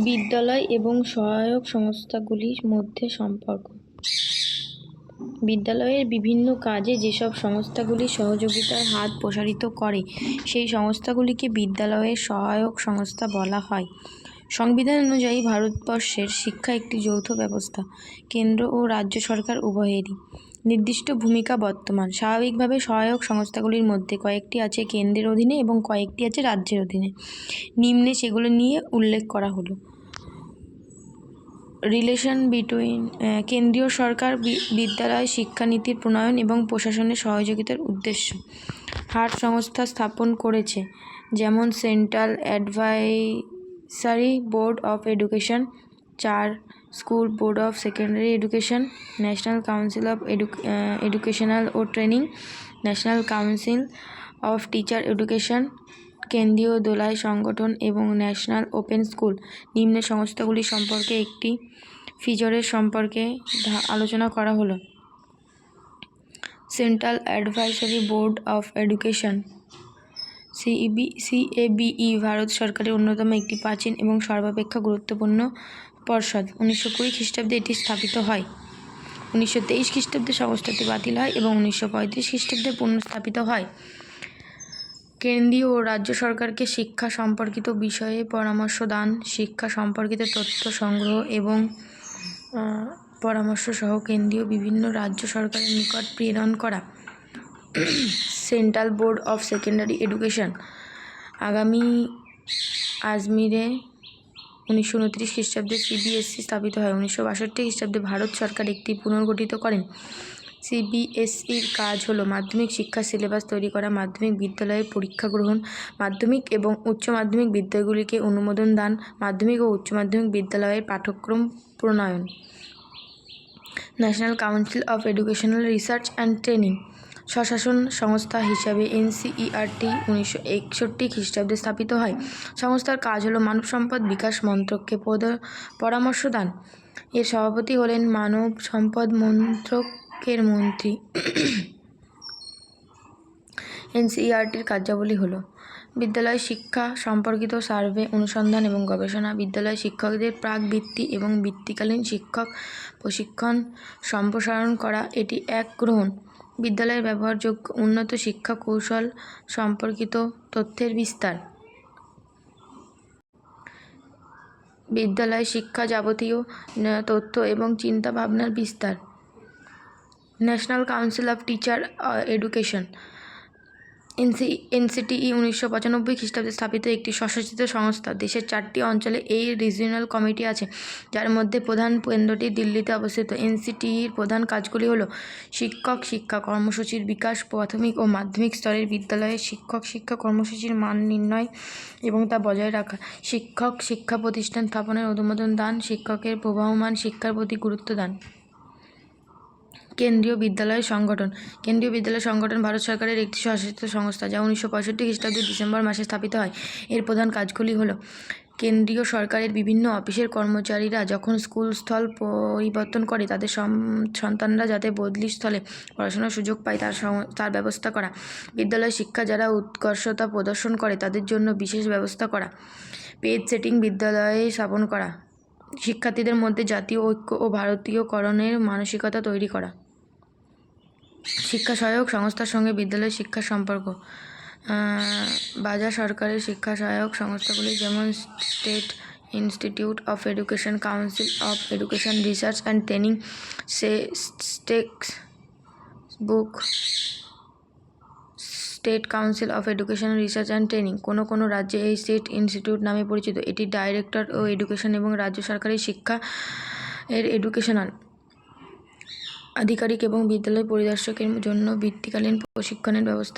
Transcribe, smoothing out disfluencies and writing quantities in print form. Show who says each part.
Speaker 1: বিদ্যালয় এবং সহায়ক সংস্থাগুলির মধ্যে সম্পর্ক। বিদ্যালয়ের বিভিন্ন কাজে যেসব সংস্থাগুলি সহযোগিতার হাত প্রসারিত করে সেই সংস্থাগুলিকে বিদ্যালয়ের সহায়ক সংস্থা বলা হয়। সংবিধান অনুযায়ী ভারতবর্ষের শিক্ষা একটি যৌথ ব্যবস্থা, কেন্দ্র ও রাজ্য সরকার উভয়েরই নির্দিষ্ট ভূমিকা বর্তমান। স্বাভাবিকভাবে সহায়ক সংস্থাগুলির মধ্যে কয়েকটি আছে কেন্দ্রের অধীনে এবং কয়েকটি আছে রাজ্যের অধীনে। নিম্নে সেগুলো নিয়ে উল্লেখ করা হলো। রিলেশন বিটুইন কেন্দ্রীয় সরকার বিদ্যালয় শিক্ষানীতির প্রণয়ন এবং প্রশাসনের সহযোগিতার উদ্দেশ্য। 8 সংস্থা স্থাপন করেছে, যেমন Central Advisory Board of Education, 4 School Board of secondary Education, National council of Educational ও Training, National council of Teacher Education, কেন্দ্রীয় দোলাই সংগঠন এবং ন্যাশনাল ওপেন স্কুল। নিম্ন সংস্থাগুলি সম্পর্কে একটি ফিচারের সম্পর্কে আলোচনা করা হলো। Central Advisory Board of education CABE Bharat সরকারের অন্যতম একটি প্রাচীন এবং সর্বাপেক্ষা গুরুত্বপূর্ণ পর্ষদ। 1920 খ্রিস্টাব্দে এটি স্থাপিত হয়। 1923 খ্রিস্টাব্দে সংস্থাটি বাতিল হয় এবং 1935 খ্রিস্টাব্দে পুনঃস্থাপিত হয়। কেন্দ্রীয় ও রাজ্য সরকারকে শিক্ষা সম্পর্কিত বিষয়ে পরামর্শ দান, শিক্ষা সম্পর্কিত তথ্য সংগ্রহ এবং পরামর্শ সহ কেন্দ্রীয় বিভিন্ন রাজ্য সরকারের নিকট প্রেরণ করা। Central board of secondary education আজমিরে 1929 খ্রিস্টাব্দে CBSE স্থাপিত হয়। 1962 খ্রিস্টাব্দে ভারত সরকার একটি পুনর্গঠিত করেন। CBSEর কাজ হলো মাধ্যমিক শিক্ষার সিলেবাস তৈরি করা, মাধ্যমিক বিদ্যালয়ের পরীক্ষা গ্রহণ, মাধ্যমিক এবং উচ্চ মাধ্যমিক বিদ্যালয়গুলিকে অনুমোদন দান, মাধ্যমিক ও উচ্চ মাধ্যমিক বিদ্যালয়ের পাঠ্যক্রম প্রণয়ন। National council of educational research and training স্বশাসন সংস্থা হিসাবে NCERT 1961 খ্রিস্টাব্দে স্থাপিত হয়। সংস্থার কাজ হলো মানব সম্পদ বিকাশ মন্ত্রককে পরামর্শ দান। এর সভাপতি হলেন মানব সম্পদ মন্ত্রকের মন্ত্রী। NCERTর কার্যাবলী হলো বিদ্যালয় শিক্ষা সম্পর্কিত সার্ভে, অনুসন্ধান এবং গবেষণা, বিদ্যালয় শিক্ষকদের প্রাক-বৃত্তি এবং বৃত্তিকালীন শিক্ষক প্রশিক্ষণ সম্প্রসারণ করা, এটি গ্রহণ, বিদ্যালয়ের ব্যবহারযোগ্য উন্নত শিক্ষা কৌশল সম্পর্কিত তথ্যের বিস্তার, বিদ্যালয় শিক্ষা যাবতীয় তথ্য এবং চিন্তা ভাবনার বিস্তার। National council of Teacher education NCTE 1995 খ্রিস্টাব্দে স্থাপিত একটি স্বশাসিত সংস্থা। দেশের 4টি অঞ্চলে এই রিজিওনাল কমিটি আছে, যার মধ্যে প্রধান কেন্দ্রটি দিল্লিতে অবস্থিত। NCTEর প্রধান কাজগুলি হলো শিক্ষক শিক্ষা কর্মসূচির বিকাশ, প্রাথমিক ও মাধ্যমিক স্তরের বিদ্যালয়ে শিক্ষক শিক্ষা কর্মসূচির মান নির্ণয় এবং তা বজায় রাখা, শিক্ষক শিক্ষা প্রতিষ্ঠান স্থাপনের অনুমোদন দান, শিক্ষকের প্রবাহমান শিক্ষার প্রতি গুরুত্ব দান। কেন্দ্রীয় বিদ্যালয় সংগঠন কেন্দ্রীয় বিদ্যালয় সংগঠন ভারত সরকারের একটি স্বশাসিত সংস্থা, যা 1965 খ্রিস্টাব্দের ডিসেম্বর মাসে স্থাপিত হয়। এর প্রধান কাজগুলি হলো কেন্দ্রীয় সরকারের বিভিন্ন অফিসের কর্মচারীরা যখন স্কুল স্থল পরিবর্তন করে তাদের সন্তানরা যাতে বদলি স্থলে পড়াশোনার সুযোগ পায় তার ব্যবস্থা করা, বিদ্যালয় শিক্ষা যারা উৎকর্ষতা প্রদর্শন করে তাদের জন্য বিশেষ ব্যবস্থা করা, পেজ সেটিং বিদ্যালয়ে স্থাপন করা, শিক্ষার্থীদের মধ্যে জাতীয় ঐক্য ও ভারতীয়করণের মানসিকতা তৈরি করা। শিক্ষা সহায়ক সংস্থার সঙ্গে বিদ্যালয় শিক্ষার সম্পর্ক। বাজার সরকারের শিক্ষা সহায়ক সংস্থাগুলি যেমন state institute of education, council of education research and training, state council of education research and training. কোনো রাজ্যে এই স্টেট ইনস্টিটিউট নামে পরিচিত। এটি ডাইরেক্টর ও এডুকেশন এবং রাজ্য সরকারের শিক্ষা এর এডুকেশনাল আধিকারিক এবং বিদ্যালয় পরিদর্শকের জন্য বৃত্তিকালীন প্রশিক্ষণের ব্যবস্থা